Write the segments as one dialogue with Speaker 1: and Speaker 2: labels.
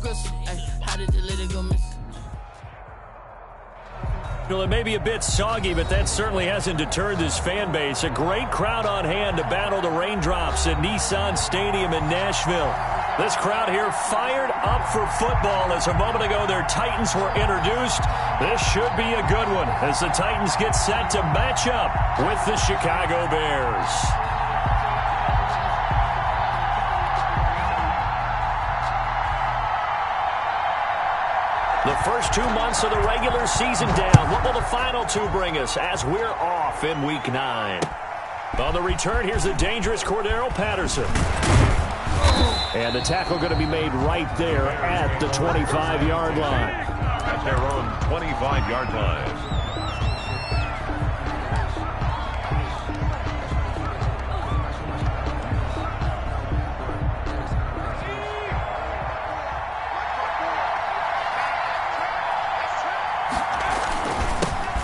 Speaker 1: How did the little go miss?
Speaker 2: Well, it may be a bit soggy, but that certainly hasn't deterred this fan base. A great crowd on hand to battle the raindrops at Nissan Stadium in Nashville. This crowd here fired up for football as a moment ago their Titans were introduced. This should be a good one as the Titans get set to match up with the Chicago Bears. The first 2 months of the regular season down. What will the final two bring us as we're off in Week 9? On the return, here's the dangerous Cordero Patterson. And the tackle going to be made right there at the 25-yard line.
Speaker 3: At their own 25-yard line.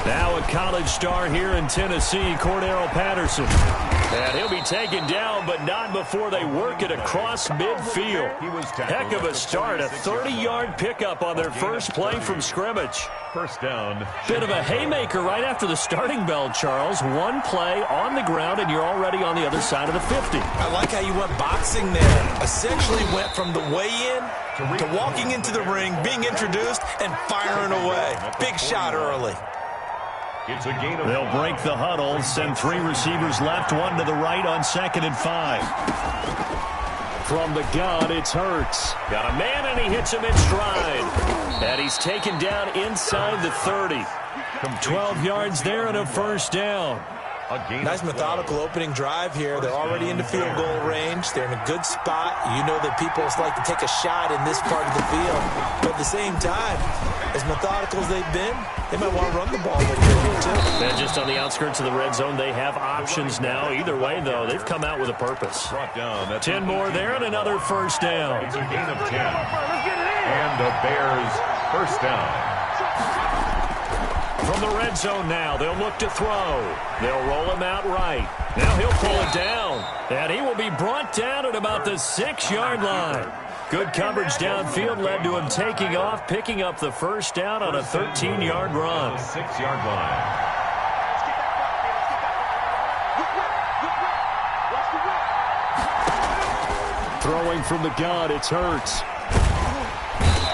Speaker 2: Now a college star here in Tennessee, Cordero Patterson. And he'll be taken down, but not before they work it across midfield. Heck of a start, a 30-yard pickup on their first play from scrimmage.
Speaker 3: First down.
Speaker 2: Bit of a haymaker right after the starting bell, Charles. One play on the ground, and you're already on the other side of the 50.
Speaker 4: I like how you went boxing there. Essentially went from the weigh-in to walking into the ring, being introduced, and firing away. Big shot early.
Speaker 3: It's a gain of
Speaker 2: They'll break the huddle, send 3 receivers left, 1 to the right on 2nd and 5. From the gun, it's Hurts. Got a man, and he hits him in stride. And he's taken down inside the 30. 12 yards there and a first down.
Speaker 4: Nice methodical opening drive here. They're already into field goal range. They're in a good spot. You know that people like to take a shot in this part of the field. But at the same time, as methodical as they've been, they might want to run the ball a little bit here, too.
Speaker 2: And just on the outskirts of the red zone, they have options now. Either way, though, they've come out with a purpose.
Speaker 3: brought down.
Speaker 2: 10 more there and another first down.
Speaker 3: It's a gain of 10. And the Bears first down.
Speaker 2: From the red zone now, they'll look to throw. They'll roll him out right. Now he'll pull it down. And he will be brought down at about the 6-yard line. Good coverage downfield led to him taking off, picking up the first down on a 13-yard run.
Speaker 3: 6-yard line.
Speaker 2: Throwing from the gun, it's Hurts.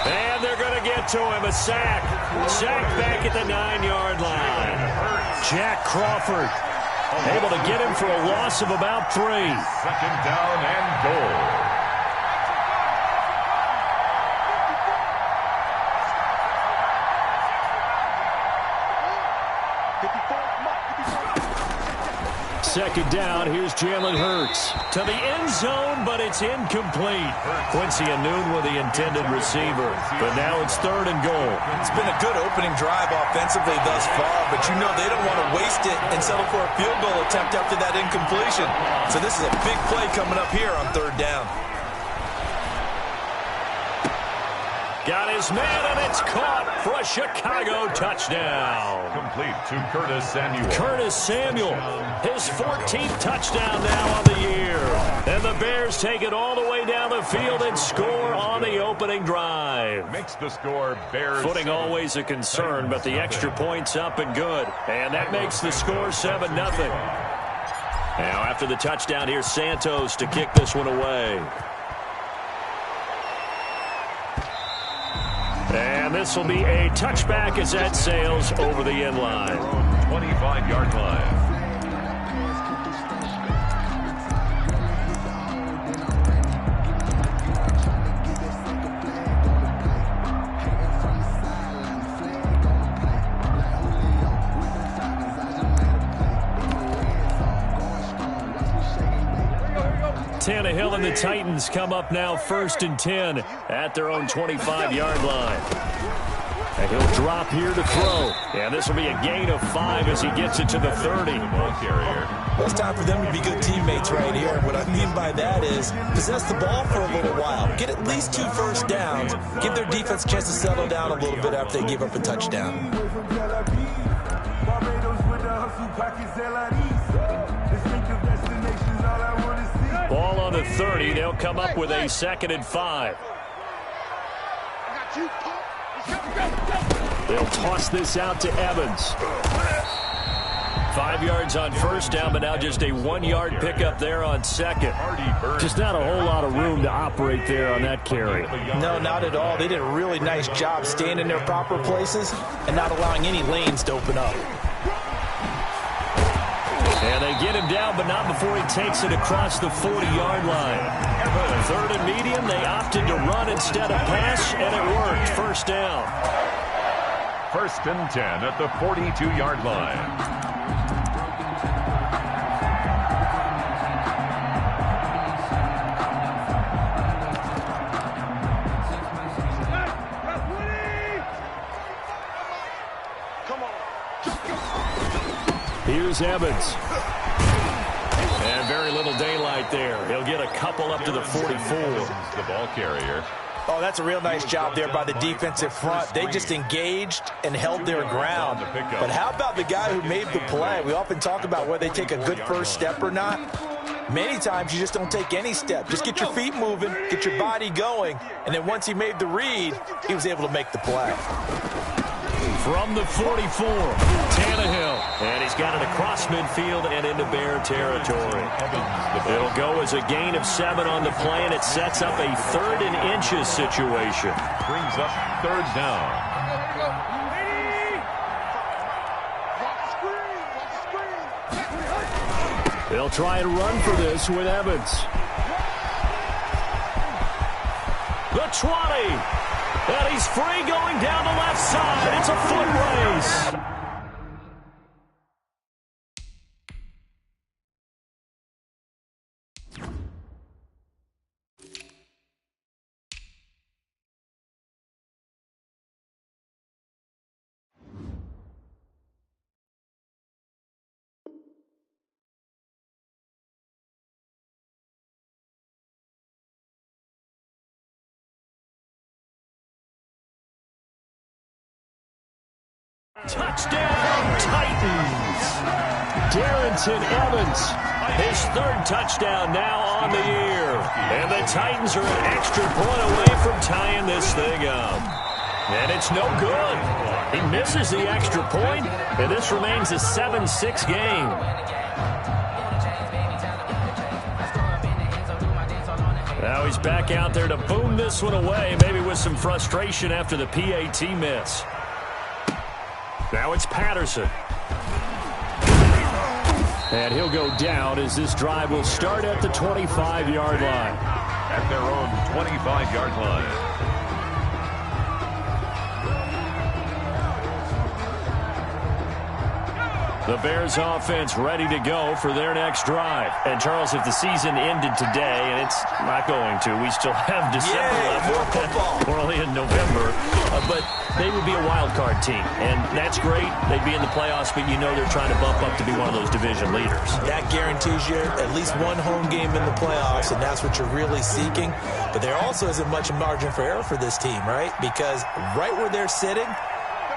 Speaker 2: And they're going to get to him, a sack. Sack back at the 9-yard line. Jack Crawford able to get him for a loss of about 3.
Speaker 3: 2nd down and goal.
Speaker 2: Second down, here's Jalen Hurts. To the end zone, but it's incomplete. Quincy Enunwa with the intended receiver. But now it's 3rd and goal.
Speaker 4: It's been a good opening drive offensively thus far, but you know they don't want to waste it and settle for a field goal attempt after that incompletion. So this is a big play coming up here on 3rd down.
Speaker 2: Got his man, and it's caught for a Chicago touchdown.
Speaker 3: Complete to Curtis Samuel.
Speaker 2: Curtis Samuel, his 14th touchdown now on the year. And the Bears take it all the way down the field and score on the opening drive.
Speaker 3: Makes the score Bears.
Speaker 2: Footing always a concern, but the extra point's up and good. And that makes the score 7-0. Now after the touchdown, here's Santos to kick this one away. And this will be a touchback as that sails over the end line.
Speaker 3: 25-yard line.
Speaker 2: Tannehill and the Titans come up now 1st and 10 at their own 25-yard line. And he'll drop here to throw. And this will be a gain of 5 as he gets it to the 30.
Speaker 4: Well, it's time for them to be good teammates right here. What I mean by that is possess the ball for a little while. Get at least 2 first downs. Give their defense a chance to settle down a little bit after they give up a touchdown.
Speaker 2: Ball on the 30. They'll come up with a 2nd and 5. They'll toss this out to Evans. 5 yards on first down, but now just a 1-yard pickup there on second. Just not a whole lot of room to operate there on that carry.
Speaker 4: No, not at all. They did a really nice job staying in their proper places and not allowing any lanes to open up.
Speaker 2: And they get him down, but not before he takes it across the 40-yard line. Third and medium, they opted to run instead of pass, and it worked. First down.
Speaker 3: First and 10 at the 42-yard line.
Speaker 2: Here's Evans. And very little daylight there. He'll get a couple up to the 44.
Speaker 3: The ball carrier.
Speaker 4: Oh, that's a real nice job there by the defensive front. They just engaged and held their ground. But how about the guy who made the play? We often talk about whether they take a good first step or not. Many times you just don't take any step. Just get your feet moving, get your body going, and then once he made the read, he was able to make the play.
Speaker 2: From the 44, Tannehill. And he's got it across midfield and into Bear territory. It'll go as a gain of 7 on the play, and it sets up a 3rd and inches situation.
Speaker 3: Brings up 3rd down.
Speaker 2: They'll try and run for this with Evans. The 20. And he's free going down the left side. It's a foot race. Touchdown, Titans! Darrynton Evans, his 3rd touchdown now on the year. And the Titans are an extra point away from tying this thing up. And it's no good. He misses the extra point, and this remains a 7-6 game. Now he's back out there to boom this one away, maybe with some frustration after the PAT miss. Now it's Patterson. And he'll go down as this drive will start at the 25-yard line.
Speaker 3: At their own 25-yard line.
Speaker 2: The Bears offense ready to go for their next drive. And, Charles, if the season ended today, and it's not going to, we still have December left.
Speaker 4: More football.
Speaker 2: We're only in November. But they would be a wild card team. And that's great. They'd be in the playoffs, but you know they're trying to bump up to be one of those division leaders. That
Speaker 4: guarantees you at least one home game in the playoffs, and that's what you're really seeking. But there also isn't much margin for error for this team, right? Because right where they're sitting,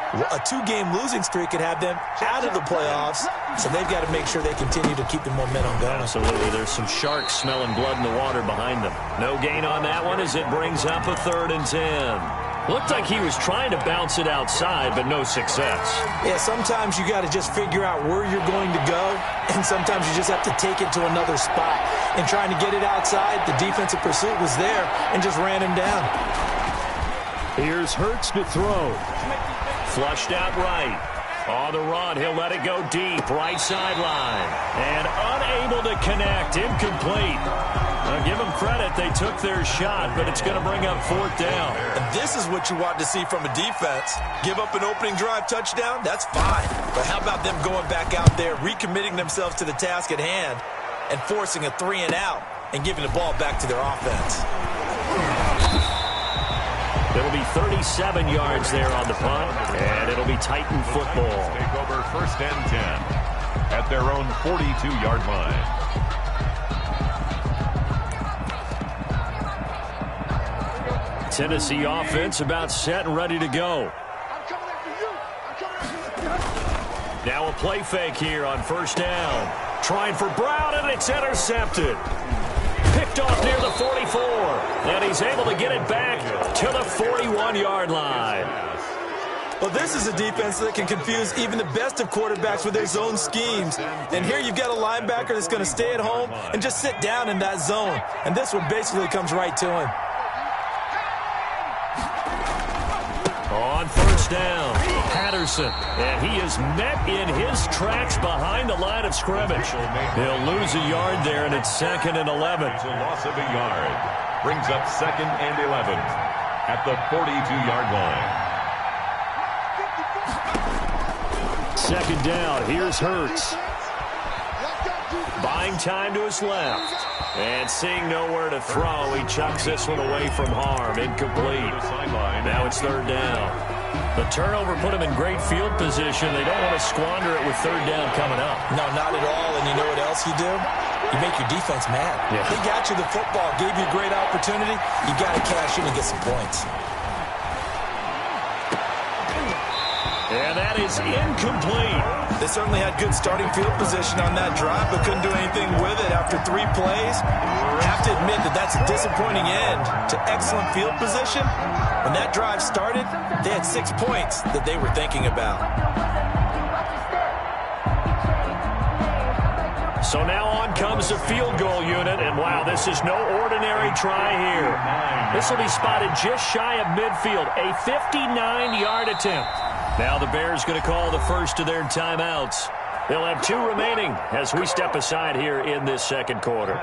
Speaker 4: a 2-game losing streak could have them out of the playoffs, so they've got to make sure they continue to keep the momentum going.
Speaker 2: Absolutely. There's some sharks smelling blood in the water behind them. No gain on that one as it brings up a 3rd and 10. Looked like he was trying to bounce it outside, but no success.
Speaker 4: Yeah, sometimes you got to just figure out where you're going to go, and sometimes you just have to take it to another spot. And trying to get it outside, the defensive pursuit was there and just ran him down.
Speaker 2: Here's Hurts to throw. Flushed out right. On the run, he'll let it go deep. Right sideline. And unable to connect. Incomplete. Now, give them credit. They took their shot, but it's going to bring up 4th down.
Speaker 4: And this is what you want to see from a defense. Give up an opening drive touchdown, that's fine. But how about them going back out there, recommitting themselves to the task at hand, and forcing a 3-and-out and giving the ball back to their offense?
Speaker 2: It'll be 37 yards there on the punt, and it'll be Titan football.
Speaker 3: Take over 1st and 10 at their own 42-yard line.
Speaker 2: Tennessee offense about set and ready to go. Now a play fake here on 1st down. Trying for Brown, and it's intercepted. Picked off near the 44, and he's able to get it back to the 41-yard line.
Speaker 4: Well, this is a defense that can confuse even the best of quarterbacks with their zone schemes. And here you've got a linebacker that's going to stay at home and just sit down in that zone. And this one basically comes right to him.
Speaker 2: On first down, Patterson. And he is met in his tracks behind the line of scrimmage. He'll lose a yard there, and it's 2nd and 11.
Speaker 3: It's a loss of a yard. Brings up 2nd and 11 at the 42-yard line.
Speaker 2: 2nd down. Here's Hurts. Buying time to his left. And seeing nowhere to throw, he chucks this one away from harm. Incomplete. Now it's 3rd down. The turnover put him in great field position. They don't want to squander it with 3rd down coming up.
Speaker 4: No, not at all. And you know what else you do? You make your defense mad.
Speaker 2: Yeah.
Speaker 4: They got you the football, gave you a great opportunity. You got to cash in and get some points.
Speaker 2: And that is incomplete.
Speaker 4: They certainly had good starting field position on that drive, but couldn't do anything with it after 3 plays. I have to admit that that's a disappointing end to excellent field position. When that drive started, they had 6 points that they were thinking about.
Speaker 2: So now on comes the field goal unit, and wow, this is no ordinary try here. This will be spotted just shy of midfield, a 59-yard attempt. Now the Bears going to call the first of their timeouts. They'll have 2 remaining as we step aside here in this 2nd quarter.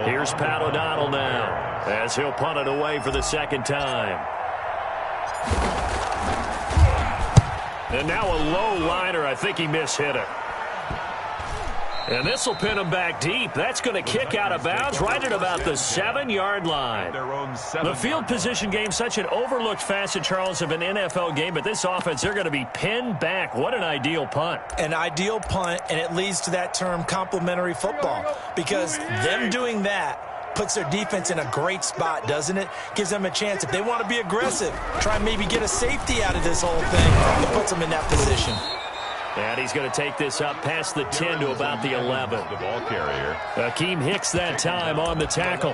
Speaker 2: Here's Pat O'Donnell now as he'll punt it away for the 2nd time. And now a low liner. I think he mishit it. And this will pin him back deep. That's going to kick out of bounds right at about the 7-yard line. The field position game, such an overlooked facet, Charles, of an NFL game. But this offense, they're going to be pinned back. What an ideal punt.
Speaker 4: An ideal punt, and it leads to that term complementary football. Because them doing that puts their defense in a great spot, doesn't it? Gives them a chance. If they want to be aggressive, try and maybe get a safety out of this whole thing. It puts them in that position.
Speaker 2: And he's going to take this up past the 10 to about the 11.
Speaker 3: The ball carrier.
Speaker 2: Akeem Hicks that time on the tackle.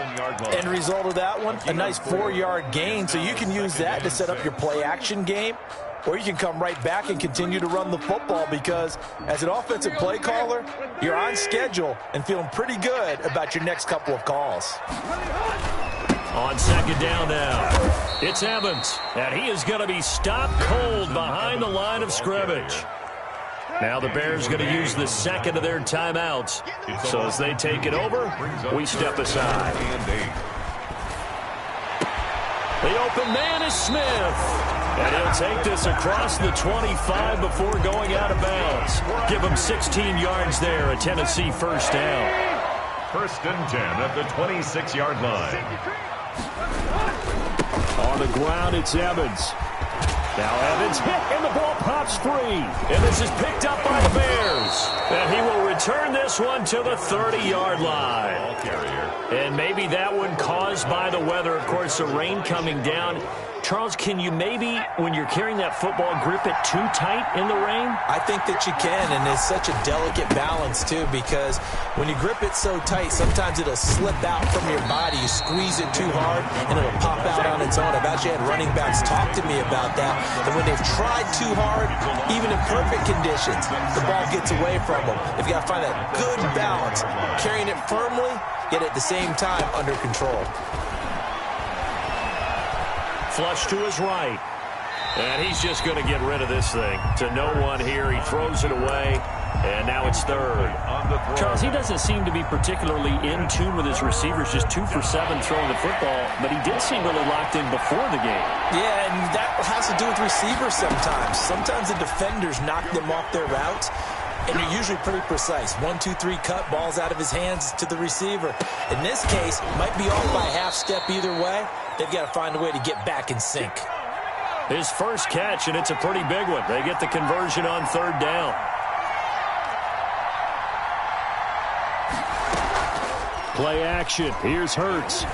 Speaker 4: End result of that one, a nice 4-yard gain. So you can use that to set up your play-action game, or you can come right back and continue to run the football because as an offensive play caller, you're on schedule and feeling pretty good about your next couple of calls.
Speaker 2: On 2nd down now, it's Evans, and he is going to be stopped cold behind the line of scrimmage. Now the Bears going to use the 2nd of their timeouts. So as they take it over, we step aside. The open man is Smith. And he'll take this across the 25 before going out of bounds. Give him 16 yards there, a Tennessee 1st down.
Speaker 3: 1st and 10 at the 26-yard line.
Speaker 2: On the ground, it's Evans. Now Evans hit, and the ball pops free. And this is picked up by the Bears. And he will return this one to the 30-yard line.
Speaker 3: Ball carrier.
Speaker 2: And maybe that one caused by the weather. Of course, the rain coming down. Charles, can you maybe, when you're carrying that football, grip it too tight in the rain?
Speaker 4: I think that you can, and it's such a delicate balance, too, because when you grip it so tight, sometimes it'll slip out from your body. You squeeze it too hard, and it'll pop out on its own. I've actually had running backs talk to me about that, and when they've tried too hard, even in perfect conditions, the ball gets away from them. You've got to find that good balance, carrying it firmly, yet at the same time under control.
Speaker 2: Flush to his right. And he's just going to get rid of this thing. To no one here. He throws it away. And now it's 3rd. Charles, he doesn't seem to be particularly in tune with his receivers. Just 2 for 7 throwing the football. But he did seem really locked in before the game.
Speaker 4: Yeah, and that has to do with receivers sometimes. Sometimes the defenders knock them off their routes. And they're usually pretty precise. 1, 2, 3 cut, balls out of his hands to the receiver. In this case, might be off by a half step either way. They've got to find a way to get back in sync.
Speaker 2: His first catch, and it's a pretty big one. They get the conversion on 3rd down. Play action. Here's Hurts.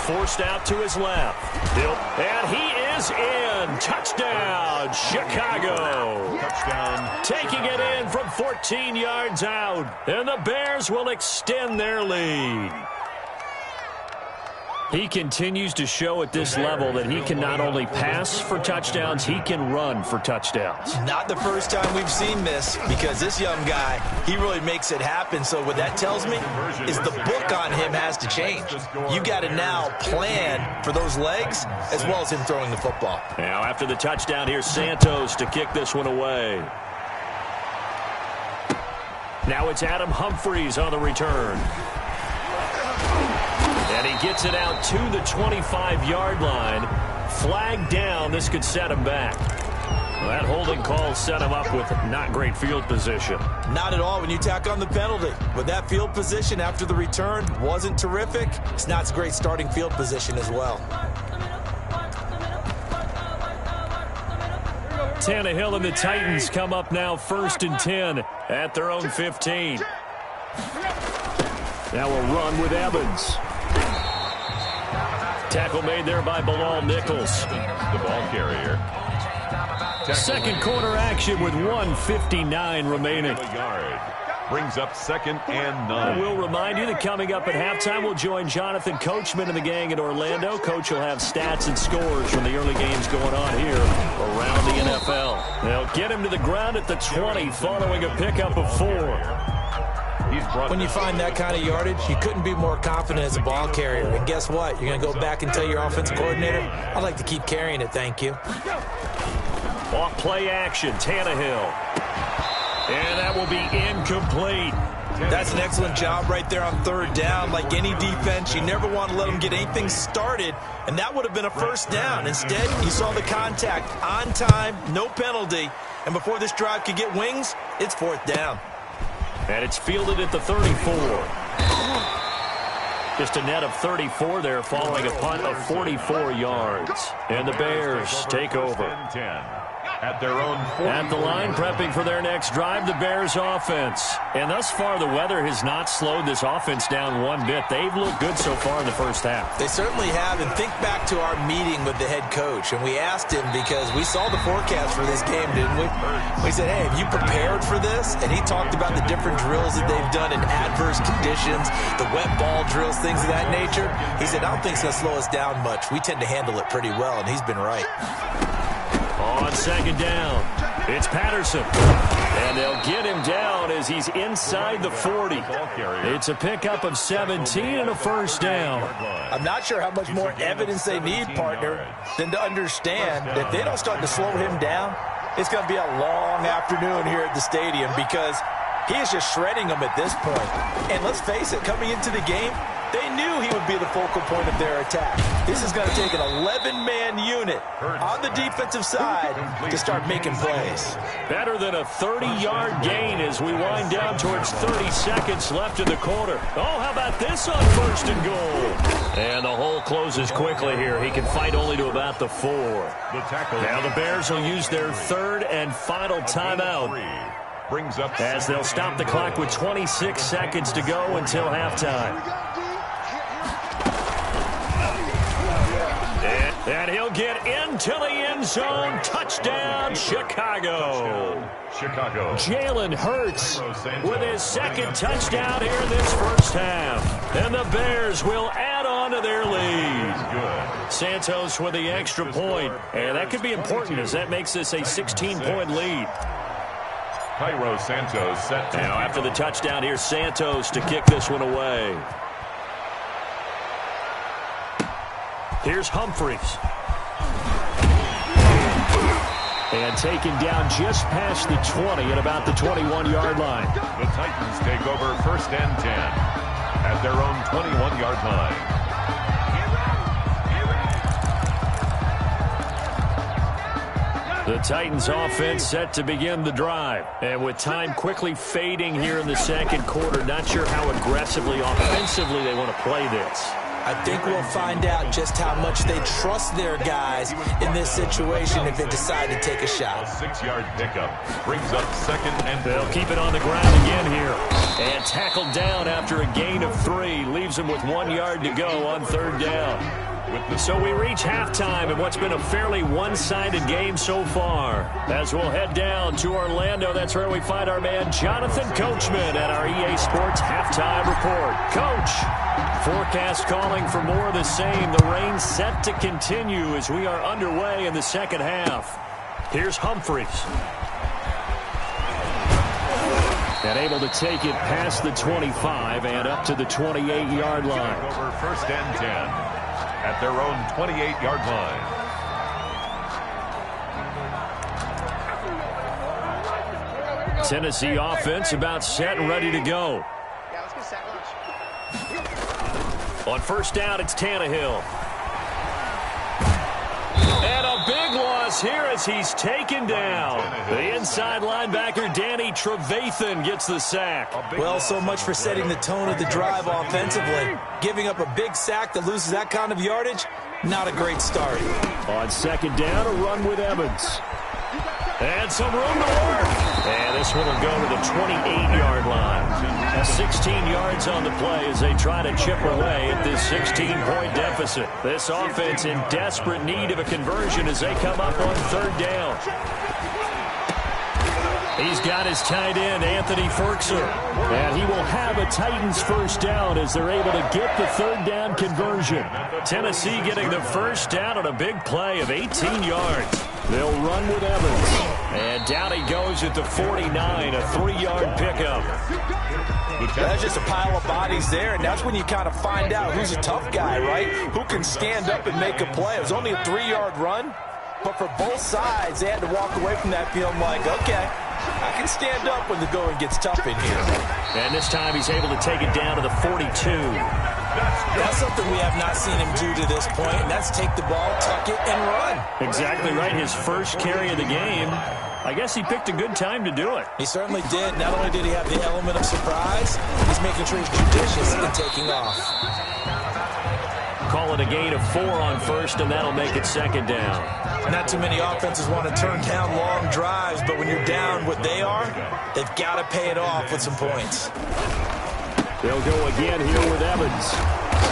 Speaker 2: Forced out to his left. And he is in. Touchdown, Chicago.
Speaker 3: Touchdown.
Speaker 2: Taking it in from 14 yards out. And the Bears will extend their lead. He continues to show at this level that he can not only pass for touchdowns, he can run for touchdowns.
Speaker 4: Not the first time we've seen this, because this young guy, he really makes it happen. So what that tells me is the book on him has to change. You got to now plan for those legs as well as him throwing the football.
Speaker 2: Now after the touchdown, here's Santos to kick this one away. Now it's Adam Humphries on the return. And he gets it out to the 25-yard line. Flag down. This could set him back. Well, that holding call set him up with not great field position.
Speaker 4: Not at all when you tack on the penalty. But that field position after the return wasn't terrific. It's not great starting field position as well.
Speaker 2: Tannehill and the Titans come up now 1st and 10 at their own 15. Now a run with Evans. Tackle made there by Bilal Nichols.
Speaker 3: The ball carrier.
Speaker 2: Second quarter action with 1:59 remaining.
Speaker 3: Brings up 2nd and 9.
Speaker 2: We'll remind you that coming up at halftime, we'll join Jonathan Coachman and the gang in Orlando. Coach will have stats and scores from the early games going on here around the NFL. They'll get him to the ground at the 20 following a pickup of 4.
Speaker 4: When you find that kind of yardage, you couldn't be more confident as a ball carrier. And guess what? You're going to go back and tell your offensive coordinator, I'd like to keep carrying it, thank you.
Speaker 2: Off play action, Tannehill. And that will be incomplete.
Speaker 4: That's an excellent job right there on 3rd down. Like any defense, you never want to let them get anything started, and that would have been a 1st down. Instead, you saw the contact on time, no penalty, and before this drive could get wings, it's 4th down.
Speaker 2: And it's fielded at the 34. Just a net of 34 there following a punt of 44 yards. And the Bears take over.
Speaker 3: At their own 40.
Speaker 2: At the line, prepping for their next drive, the Bears offense. And thus far, the weather has not slowed this offense down one bit. They've looked good so far in the first half.
Speaker 4: They certainly have. And think back to our meeting with the head coach. And we asked him because we saw the forecast for this game, didn't we? We said, hey, have you prepared for this? And he talked about the different drills that they've done in adverse conditions, the wet ball drills, things of that nature. He said, I don't think it's going to slow us down much. We tend to handle it pretty well, and he's been right.
Speaker 2: On 2nd down, it's Patterson. And they'll get him down as he's inside the 40. It's a pickup of 17 and a 1st down.
Speaker 4: I'm not sure how much more evidence they need, partner, than to understand that if they don't start to slow him down, it's going to be a long afternoon here at the stadium because he is just shredding them at this point. And let's face it, coming into the game, they knew he would be the focal point of their attack. This is going to take an 11-man unit on the defensive side to start making plays.
Speaker 2: Better than a 30-yard gain as we wind down towards 30 seconds left in the quarter. Oh, how about this on 1st and goal? And the hole closes quickly here. He can fight only to about the 4. Now the Bears will use their 3rd and final timeout as they'll stop the clock with 26 seconds to go until halftime. And he'll get into the end zone. Touchdown, Chicago. Jalen Hurts with his 2nd touchdown here in this first half. And the Bears will add on to their lead. Santos with the extra point. And that could be important as that makes this a 16-point lead.
Speaker 3: Cairo Santos set to
Speaker 2: now after the touchdown, here's Santos to kick this one away. Here's Humphries. And taken down just past the 20 at about the 21-yard line.
Speaker 3: The Titans take over 1st and 10 at their own 21-yard line.
Speaker 2: The Titans offense set to begin the drive. And with time quickly fading here in the 2nd quarter, not sure how aggressively, offensively they want to play this.
Speaker 4: I think we'll find out just how much they trust their guys in this situation if they decide to take a shot.
Speaker 3: A 6-yard pickup brings up 2nd and
Speaker 2: they'll keep it on the ground again here. And tackled down after a gain of 3. Leaves them with 1 yard to go on 3rd down. So we reach halftime in what's been a fairly one-sided game so far. As we'll head down to Orlando, that's where we find our man Jonathan Coachman at our EA Sports Halftime Report. Coach, forecast calling for more of the same. The rain set to continue as we are underway in the second half. Here's Humphries. And able to take it past the 25 and up to the 28-yard line.
Speaker 3: Over 1st and 10 at their own 28-yard line.
Speaker 2: Tennessee offense about set and ready to go. On 1st down, it's Tannehill. And a big loss here as he's taken down. The inside linebacker, Danny Trevathan, gets the sack.
Speaker 4: Well, so much for setting the tone of the drive offensively. Giving up a big sack that loses that kind of yardage, not a great start.
Speaker 2: On 2nd down, a run with Evans. And some room to work. And this one will go to the 28-yard line. 16 yards on the play as they try to chip away at this 16-point deficit. This offense in desperate need of a conversion as they come up on 3rd down. He's got his tight end, Anthony Firkser. And he will have a Titans 1st down as they're able to get the 3rd down conversion. Tennessee getting the 1st down on a big play of 18 yards. They'll run with Evans. And down he goes at the 49, a 3-yard pickup.
Speaker 4: That's just a pile of bodies there, and that's when you kind of find out who's a tough guy, right? Who can stand up and make a play. It was only a 3-yard run, but for both sides, they had to walk away from that feeling like, okay, I can stand up when the going gets tough in here.
Speaker 2: And this time he's able to take it down to the 42.
Speaker 4: That's something we have not seen him do to this point, and that's take the ball, tuck it, and run.
Speaker 2: Exactly right. His first carry of the game. I guess he picked a good time to do it.
Speaker 4: He certainly did. Not only did he have the element of surprise, he's making sure he's judicious in taking off.
Speaker 2: Call it a gain of 4 on 1st, and that'll make it 2nd down.
Speaker 4: Not too many offenses want to turn down long drives, but when you're down what they are, they've got to pay it off with some points.
Speaker 2: They'll go again here with Evans.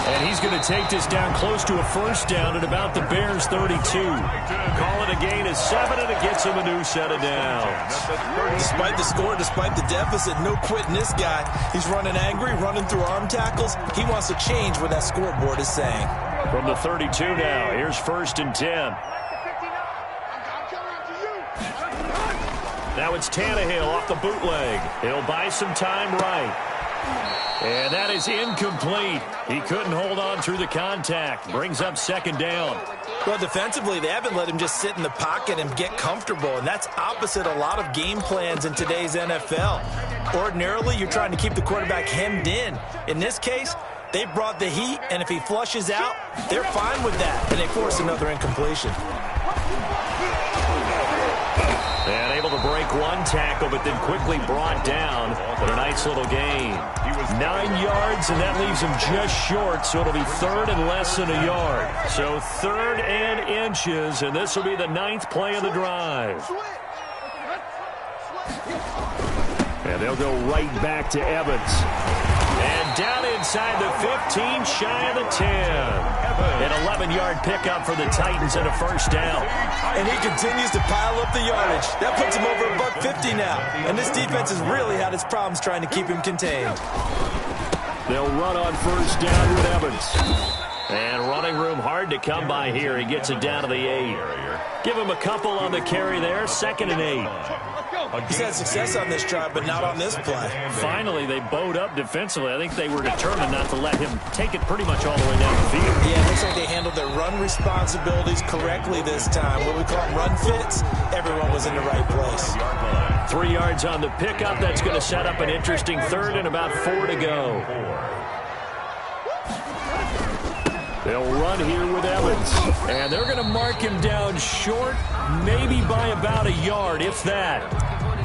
Speaker 2: And he's going to take this down close to a 1st down at about the Bears' 32. Call it a gain of 7, and it gets him a new set of downs.
Speaker 4: Despite the score, despite the deficit, no quitting this guy. He's running angry, running through arm tackles. He wants to change what that scoreboard is saying.
Speaker 2: From the 32 now, here's 1st and 10. Now it's Tannehill off the bootleg. He'll buy some time right. And that is incomplete. He couldn't hold on through the contact. Brings up 2nd down.
Speaker 4: Well, defensively, they haven't let him just sit in the pocket and get comfortable, and that's opposite a lot of game plans in today's NFL. Ordinarily, you're trying to keep the quarterback hemmed in. In this case, they brought the heat, and if he flushes out, they're fine with that, and they force another incompletion.
Speaker 2: And able to break one tackle, but then quickly brought down. But a nice little gain. 9 yards, and that leaves him just short, so it'll be 3rd and less than a yard. So 3rd and inches, and this will be the 9th play of the drive. And they'll go right back to Evans. And down inside the 15, shy of the 10. An 11-yard pickup for the Titans and a 1st down.
Speaker 4: And he continues to pile up the yardage. That puts him over $150 now. And this defense has really had its problems trying to keep him contained.
Speaker 2: They'll run on 1st down with Evans. And running room hard to come by here. He gets it down to the 8. Give him a couple on the carry there. 2nd and 8.
Speaker 4: He's had success on this drive, but not on this play.
Speaker 2: Finally, they bowed up defensively. I think they were determined not to let him take it pretty much all the way down the field.
Speaker 4: Yeah, it looks like they handled their run responsibilities correctly this time. What we call them run fits, everyone was in the right place.
Speaker 2: 3 yards on the pickup. That's going to set up an interesting 3rd and about 4 to go. They'll run here with Evans. And they're going to mark him down short, maybe by about a yard, if that.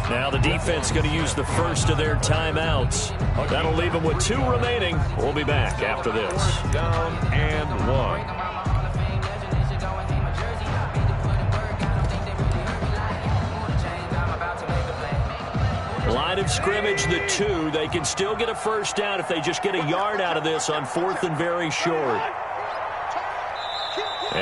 Speaker 2: Now the defense going to use the first of their timeouts. That'll leave them with 2 remaining. We'll be back after this.
Speaker 3: Down and 1.
Speaker 2: Line of scrimmage, the 2. They can still get a 1st down if they just get a yard out of this on 4th and very short.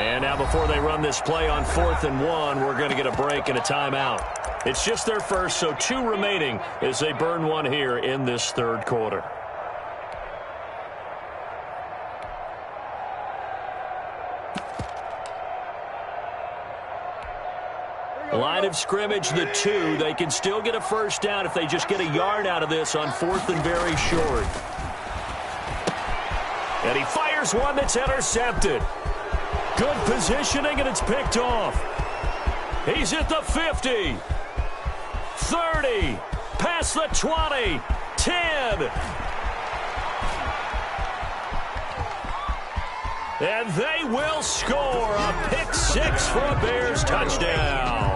Speaker 2: And now before they run this play on 4th and 1, we're going to get a break and a timeout. It's just their first, so 2 remaining as they burn one here in this third quarter. Line of scrimmage, the 2. They can still get a first down if they just get a yard out of this on 4th and very short. And he fires one that's intercepted. Good positioning, and it's picked off. He's at the 50. 30. Past the 20. 10. And they will score a pick 6 for a Bears touchdown.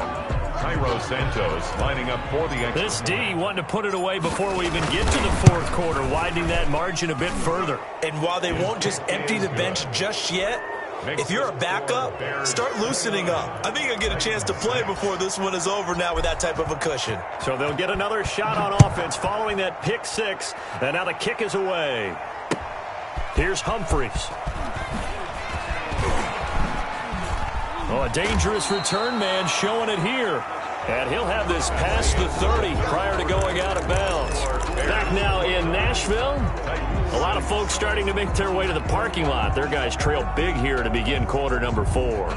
Speaker 3: Cairo Santos lining up for the extra.
Speaker 2: This D wanted to put it away before we even get to the fourth quarter, widening that margin a bit further.
Speaker 4: And while they won't just empty the bench just yet, if you're a backup, start loosening up. I think you'll get a chance to play before this one is over now with that type of a cushion.
Speaker 2: So they'll get another shot on offense following that pick 6, and now the kick is away. Here's Humphries. Oh, a dangerous return man showing it here. And he'll have this past the 30 prior to going out of bounds. Back now in Nashville. A lot of folks starting to make their way to the parking lot. Their guys trail big here to begin quarter number 4.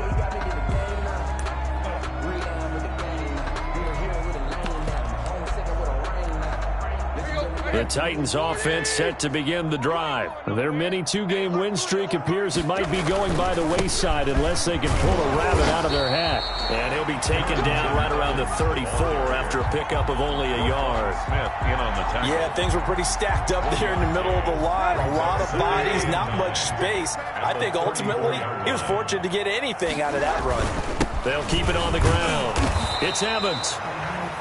Speaker 2: The Titans offense set to begin the drive. Their mini 2-game win streak appears it might be going by the wayside unless they can pull a rabbit out of their hat. And he'll be taken down right around the 34 after a pickup of only a yard.
Speaker 3: Smith in on the tackle.
Speaker 4: Yeah, things were pretty stacked up there in the middle of the line. A lot of bodies, not much space. I think ultimately he was fortunate to get anything out of that run.
Speaker 2: They'll keep it on the ground. It's Evans.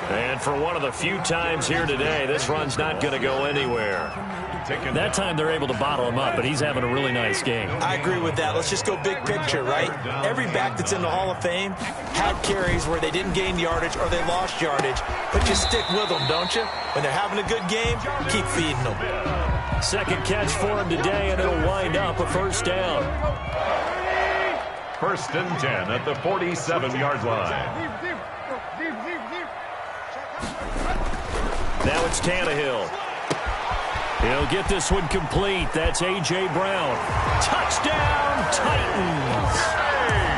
Speaker 2: And for one of the few times here today, this run's not going to go anywhere. That time they're able to bottle him up, but he's having a really nice game.
Speaker 4: I agree with that. Let's just go big picture, right? Every back that's in the Hall of Fame had carries where they didn't gain yardage or they lost yardage, but you stick with them, don't you? When they're having a good game, keep feeding them.
Speaker 2: Second catch for him today, and it'll wind up a first down.
Speaker 3: 1st and 10 at the 47-yard line.
Speaker 2: Now it's Tannehill. He'll get this one complete. That's A.J. Brown. Touchdown, Titans.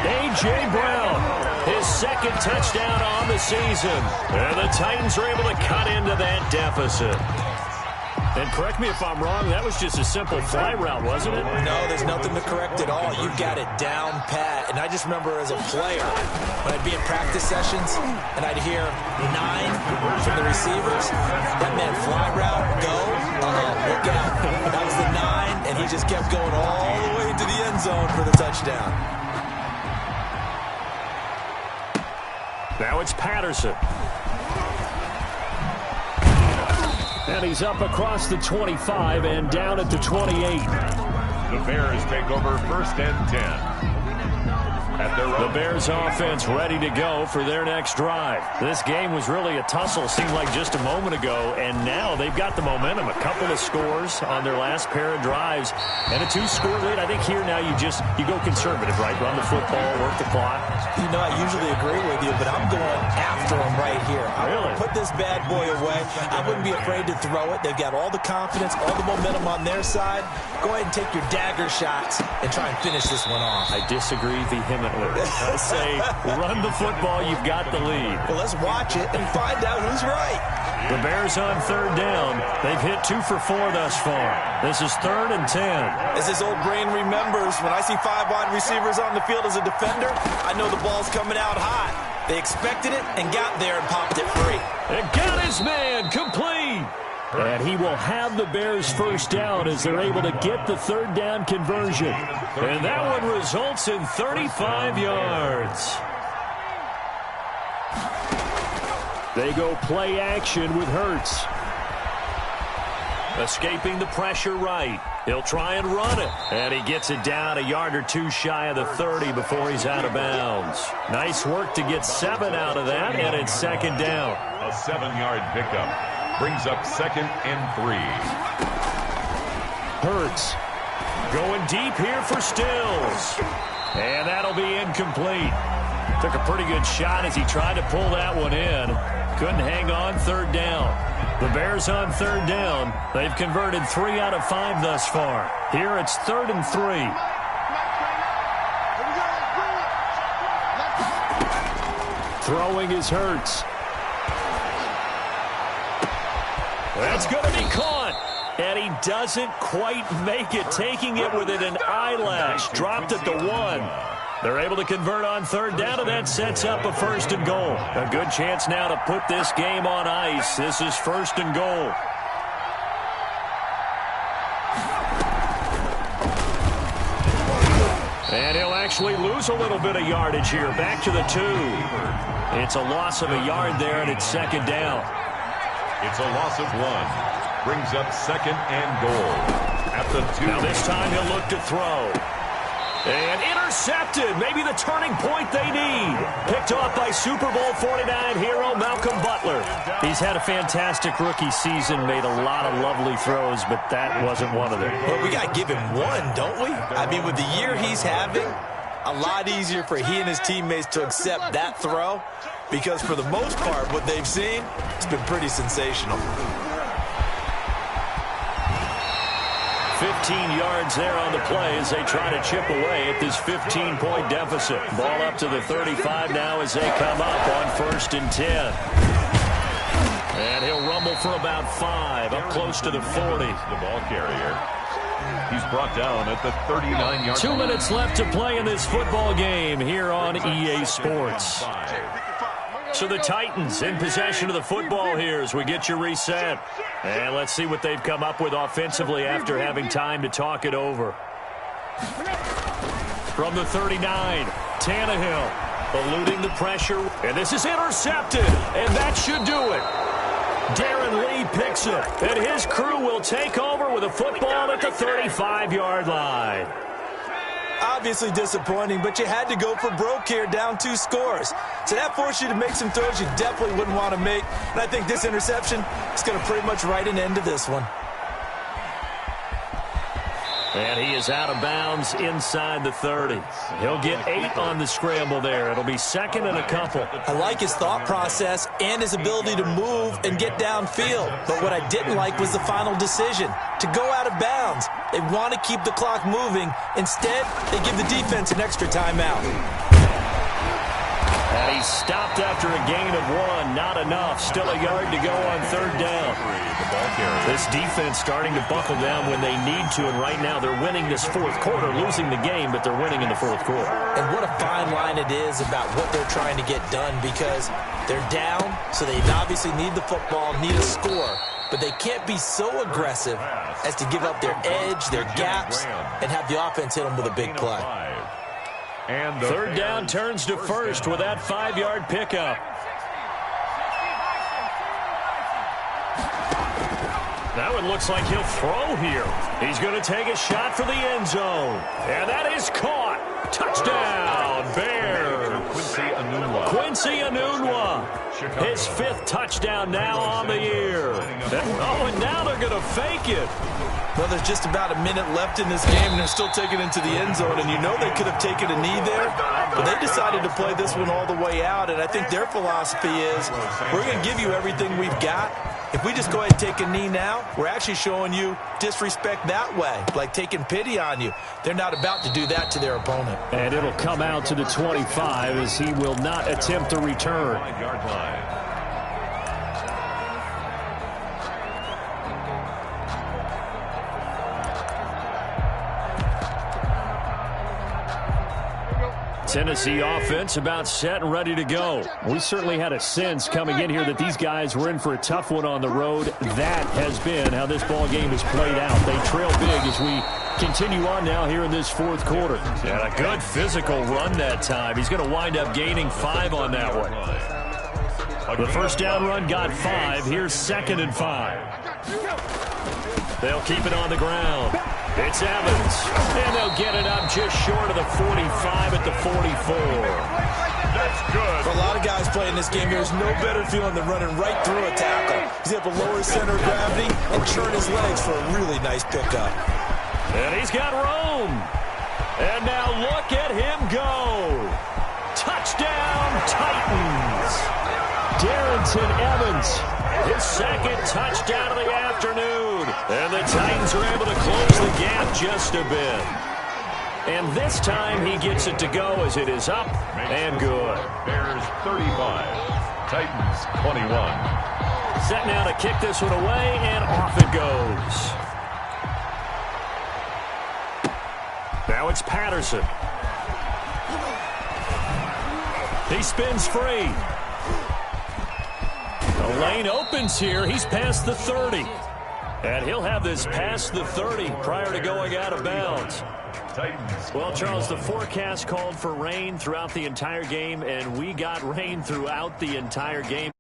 Speaker 2: A.J. Brown, his second touchdown on the season. And the Titans are able to cut into that deficit. And correct me if I'm wrong, that was just a simple fly route, wasn't it?
Speaker 4: No, there's nothing to correct at all. You've got it down pat. And I just remember as a player, when I'd be in practice sessions and I'd hear 9 from the receivers, that meant fly route, go, look out. That was the 9, and he just kept going all the way to the end zone for the touchdown.
Speaker 2: Now it's Patterson. And he's up across the 25 and down at the 28.
Speaker 3: The Bears take over 1st and 10.
Speaker 2: The Bears offense ready to go for their next drive. This game was really a tussle, seemed like just a moment ago, and now they've got the momentum. A couple of scores on their last pair of drives, and a 2-score lead. I think here now you go conservative, right? Run the football, work the clock.
Speaker 4: You know, I usually agree with you, but I'm going after him right here.
Speaker 2: Really?
Speaker 4: Put this bad boy away. I wouldn't be afraid to throw it. They've got all the confidence, all the momentum on their side. Go ahead and take your dagger shots and try and finish this one off.
Speaker 2: I disagree vehemently. I say, run the football, you've got the lead.
Speaker 4: Well, let's watch it and find out who's right.
Speaker 2: The Bears on 3rd down. They've hit 2 for 4 thus far. This is 3rd and 10.
Speaker 4: As his old brain remembers, when I see 5 wide receivers on the field as a defender, I know the ball's coming out hot. They expected it and got there and popped it free.
Speaker 2: And got his man complete. And he will have the Bears first down as they're able to get the 3rd down conversion. And that one results in 35 yards. They go play action with Hurts. Escaping the pressure right. He'll try and run it. And he gets it down a yard or 2 shy of the 30 before he's out of bounds. Nice work to get 7 out of that, and it's 2nd down.
Speaker 3: A 7-yard pickup brings up 2nd and 3.
Speaker 2: Hurts Going deep here for Stills. And that'll be incomplete. Took a pretty good shot as he tried to pull that one in. Couldn't hang on third down. The Bears on third down. They've converted 3 out of 5 thus far. Here it's 3rd and 3. Throwing is Hurts. That's going to be caught. And he doesn't quite make it, taking it within an eyelash. Dropped at the 1. They're able to convert on third down, and that sets up a 1st and goal. A good chance now to put this game on ice. This is 1st and goal. And he'll actually lose a little bit of yardage here. Back to the 2. It's a loss of a yard there, and it's 2nd down.
Speaker 3: It's a loss of 1. Brings up 2nd and goal at the 2.
Speaker 2: Now this time he'll look to throw. And intercepted. Maybe the turning point they need. Picked off by Super Bowl 49 hero Malcolm Butler. He's had a fantastic rookie season, made a lot of lovely throws, but that wasn't one of them.
Speaker 4: Well, we got to give him one, don't we? I mean, with the year he's having, a lot easier for he and his teammates to accept that throw, because for the most part, what they've seen, it's been pretty sensational.
Speaker 2: 15 yards there on the play as they try to chip away at this 15-point deficit. Ball up to the 35 now as they come up on 1st and 10. And he'll rumble for about 5, up close to the 40.
Speaker 3: The ball carrier. He's brought down at the 39-yard line.
Speaker 2: 2 minutes left to play in this football game here on EA Sports. So the Titans in possession of the football here as we get you reset. And let's see what they've come up with offensively after having time to talk it over. From the 39, Tannehill eluding the pressure. And this is intercepted. And that should do it. Darren Lee picks it. And his crew will take over with a football at the 35-yard line.
Speaker 4: Obviously disappointing, but you had to go for broke here, down 2 scores. So that forced you to make some throws you definitely wouldn't want to make. And I think this interception is going to pretty much write an end to this one.
Speaker 2: And he is out of bounds inside the 30. He'll get 8 on the scramble there. It'll be 2nd and a couple.
Speaker 4: I like his thought process and his ability to move and get downfield. But what I didn't like was the final decision, to go out of bounds. They want to keep the clock moving. Instead, they give the defense an extra timeout.
Speaker 2: And he's stopped after a gain of 1. Not enough. Still a yard to go on third down. This defense starting to buckle down when they need to, and right now they're winning this 4th quarter, losing the game, but they're winning in the 4th quarter.
Speaker 4: And what a fine line it is about what they're trying to get done, because they're down, so they obviously need the football, need a score, but they can't be so aggressive as to give up their edge, their gaps, and have the offense hit them with a big play.
Speaker 3: And
Speaker 2: third down turns to 1st with that 5-yard pickup. Now it looks like he'll throw here. He's going to take a shot for the end zone. And that is caught. Touchdown, Bears. Quincy Enunwa. His 5th touchdown now on the year. Oh, and now they're going to fake it.
Speaker 4: Well, there's just about a minute left in this game, and they're still taking it to the end zone. And you know they could have taken a knee there, but they decided to play this one all the way out. And I think their philosophy is, we're going to give you everything we've got. If we just go ahead and take a knee now, we're actually showing you disrespect that way, like taking pity on you. They're not about to do that to their opponent.
Speaker 2: And it'll come out to the 25 as he will not attempt to return. Tennessee offense about set and ready to go. We certainly had a sense coming in here that these guys were in for a tough one on the road. That has been how this ball game has played out. They trail big as we continue on now here in this 4th quarter. And a good physical run that time. He's going to wind up gaining 5 on that one. The first down run got 5. Here's 2nd and 5. They'll keep it on the ground. It's Evans, and they'll get it up just short of the 45 at the 44.
Speaker 3: That's good.
Speaker 4: For a lot of guys playing this game, there's no better feeling than running right through a tackle. He's able to lower his center of gravity and turn his legs for a really nice pickup.
Speaker 2: And he's got room. And now look at him go. Touchdown, Titans. Darrynton Evans, his second touchdown of the afternoon. And the Titans are able to close the gap just a bit. And this time he gets it to go as it is up and good.
Speaker 3: Bears 35, Titans 21.
Speaker 2: Set now to kick this one away, and off it goes. Now it's Patterson. He spins free. The lane opens here. He's past the 30. And he'll have this past the 30 prior to going out of bounds. Well, Charles, the forecast called for rain throughout the entire game, and we got rain throughout the entire game.